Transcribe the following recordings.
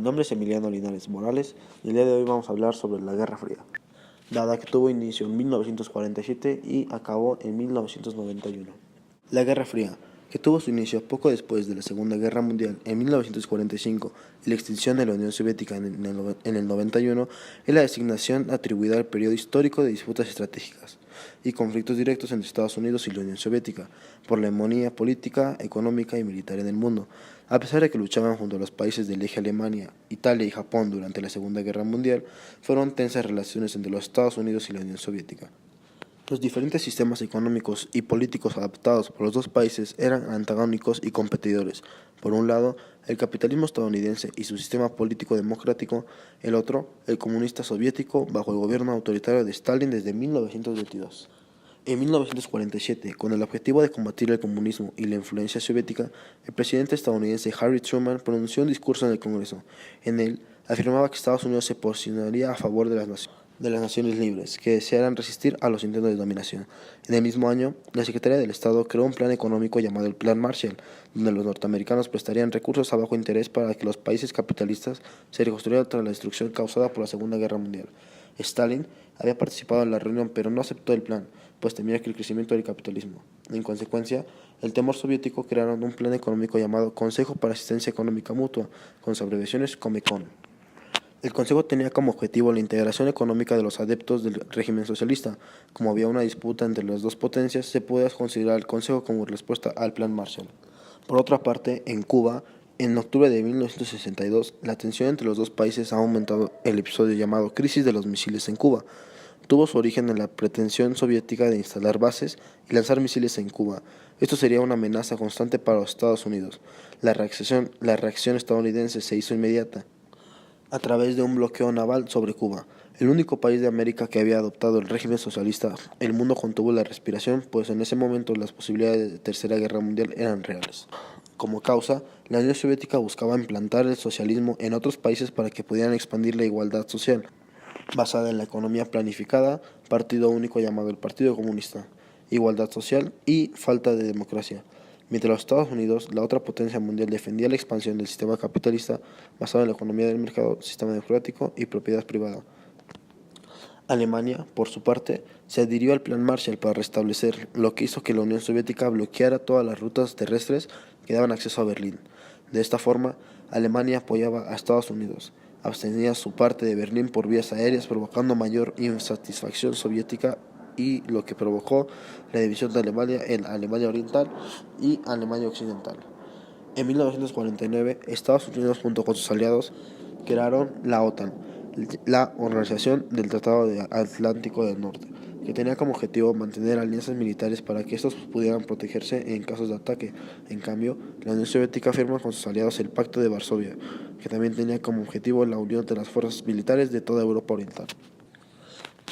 nombre es Emiliano Linares Morales y el día de hoy vamos a hablar sobre la Guerra Fría, dada que tuvo inicio en 1947 y acabó en 1991. La Guerra Fría, que tuvo su inicio poco después de la Segunda Guerra Mundial en 1945 y la extinción de la Unión Soviética en el 91, es la designación atribuida al periodo histórico de disputas estratégicas y conflictos directos entre Estados Unidos y la Unión Soviética por la hegemonía política, económica y militar en el mundo. A pesar de que luchaban junto a los países del eje Alemania, Italia y Japón durante la Segunda Guerra Mundial, fueron tensas relaciones entre los Estados Unidos y la Unión Soviética. Los diferentes sistemas económicos y políticos adoptados por los dos países eran antagónicos y competidores. Por un lado, el capitalismo estadounidense y su sistema político democrático, el otro, el comunista soviético bajo el gobierno autoritario de Stalin desde 1922. En 1947, con el objetivo de combatir el comunismo y la influencia soviética, el presidente estadounidense Harry Truman pronunció un discurso en el Congreso. En él, afirmaba que Estados Unidos se posicionaría a favor de las naciones libres, que desearan resistir a los intentos de dominación. En el mismo año, la Secretaría del Estado creó un plan económico llamado el Plan Marshall, donde los norteamericanos prestarían recursos a bajo interés para que los países capitalistas se reconstruyeran tras la destrucción causada por la Segunda Guerra Mundial. Stalin había participado en la reunión, pero no aceptó el plan, pues temía que el crecimiento del capitalismo. En consecuencia, el temor soviético crearon un plan económico llamado Consejo para Asistencia Económica Mutua, con sus abreviaciones COMECON. El Consejo tenía como objetivo la integración económica de los adeptos del régimen socialista. Como había una disputa entre las dos potencias, se podía considerar el Consejo como respuesta al Plan Marshall. Por otra parte, en Cuba, en octubre de 1962, la tensión entre los dos países ha aumentado. El episodio llamado Crisis de los Misiles en Cuba tuvo su origen en la pretensión soviética de instalar bases y lanzar misiles en Cuba. Esto sería una amenaza constante para los Estados Unidos. La reacción estadounidense se hizo inmediata a través de un bloqueo naval sobre Cuba, el único país de América que había adoptado el régimen socialista. El mundo contuvo la respiración, pues en ese momento las posibilidades de Tercera Guerra Mundial eran reales. Como causa, la Unión Soviética buscaba implantar el socialismo en otros países para que pudieran expandir la igualdad social, basada en la economía planificada, partido único llamado el Partido Comunista, igualdad social y falta de democracia. Mientras los Estados Unidos, la otra potencia mundial, defendía la expansión del sistema capitalista basado en la economía del mercado, sistema democrático y propiedad privada. Alemania, por su parte, se adhirió al Plan Marshall para restablecer, lo que hizo que la Unión Soviética bloqueara todas las rutas terrestres que daban acceso a Berlín. De esta forma, Alemania apoyaba a Estados Unidos, abstenía su parte de Berlín por vías aéreas, provocando mayor insatisfacción soviética y lo que provocó la división de Alemania en Alemania Oriental y Alemania Occidental. En 1949, Estados Unidos junto con sus aliados crearon la OTAN, la Organización del Tratado Atlántico del Norte, que tenía como objetivo mantener alianzas militares para que estos pudieran protegerse en casos de ataque. En cambio, la Unión Soviética firma con sus aliados el Pacto de Varsovia, que también tenía como objetivo la unión de las fuerzas militares de toda Europa Oriental,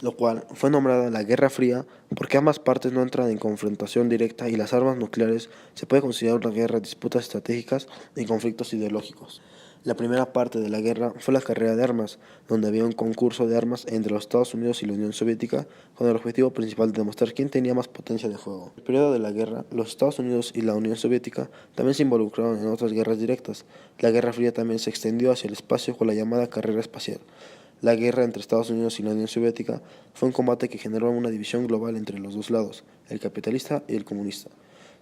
lo cual fue nombrada la Guerra Fría porque ambas partes no entran en confrontación directa y las armas nucleares se puede considerar una guerra de disputas estratégicas y conflictos ideológicos. La primera parte de la guerra fue la carrera de armas, donde había un concurso de armas entre los Estados Unidos y la Unión Soviética, con el objetivo principal de demostrar quién tenía más potencia de fuego. En el periodo de la guerra, los Estados Unidos y la Unión Soviética también se involucraron en otras guerras directas. La Guerra Fría también se extendió hacia el espacio con la llamada carrera espacial. La guerra entre Estados Unidos y la Unión Soviética fue un combate que generó una división global entre los dos lados, el capitalista y el comunista.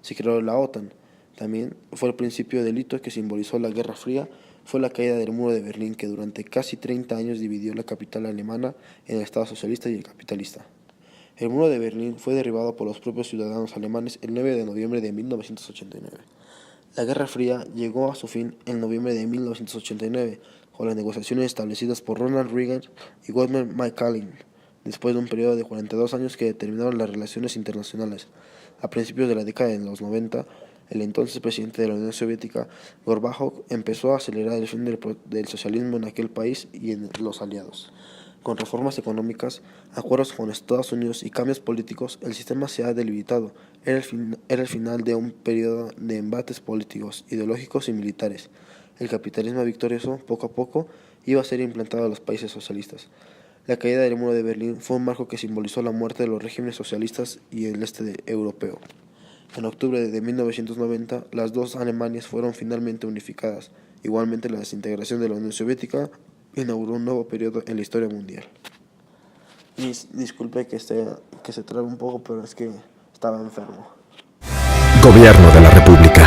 Se creó la OTAN. También fue el principio del hito que simbolizó la Guerra Fría, fue la caída del muro de Berlín, que durante casi 30 años dividió la capital alemana en el Estado socialista y el capitalista. El muro de Berlín fue derribado por los propios ciudadanos alemanes el 9 de noviembre de 1989. La Guerra Fría llegó a su fin en noviembre de 1989, con las negociaciones establecidas por Ronald Reagan y Walter McCallin, después de un periodo de 42 años que determinaron las relaciones internacionales. A principios de la década de los 90, el entonces presidente de la Unión Soviética, Gorbachov, empezó a acelerar el fin del socialismo en aquel país y en los aliados. Con reformas económicas, acuerdos con Estados Unidos y cambios políticos, el sistema se ha debilitado. Era el final de un periodo de embates políticos, ideológicos y militares. El capitalismo victorioso, poco a poco, iba a ser implantado a los países socialistas. La caída del muro de Berlín fue un marco que simbolizó la muerte de los regímenes socialistas y el este europeo. En octubre de 1990, las dos Alemanias fueron finalmente unificadas. Igualmente, la desintegración de la Unión Soviética inauguró un nuevo periodo en la historia mundial. Y disculpe que se trabe un poco, pero es que estaba enfermo. Gobierno de la República.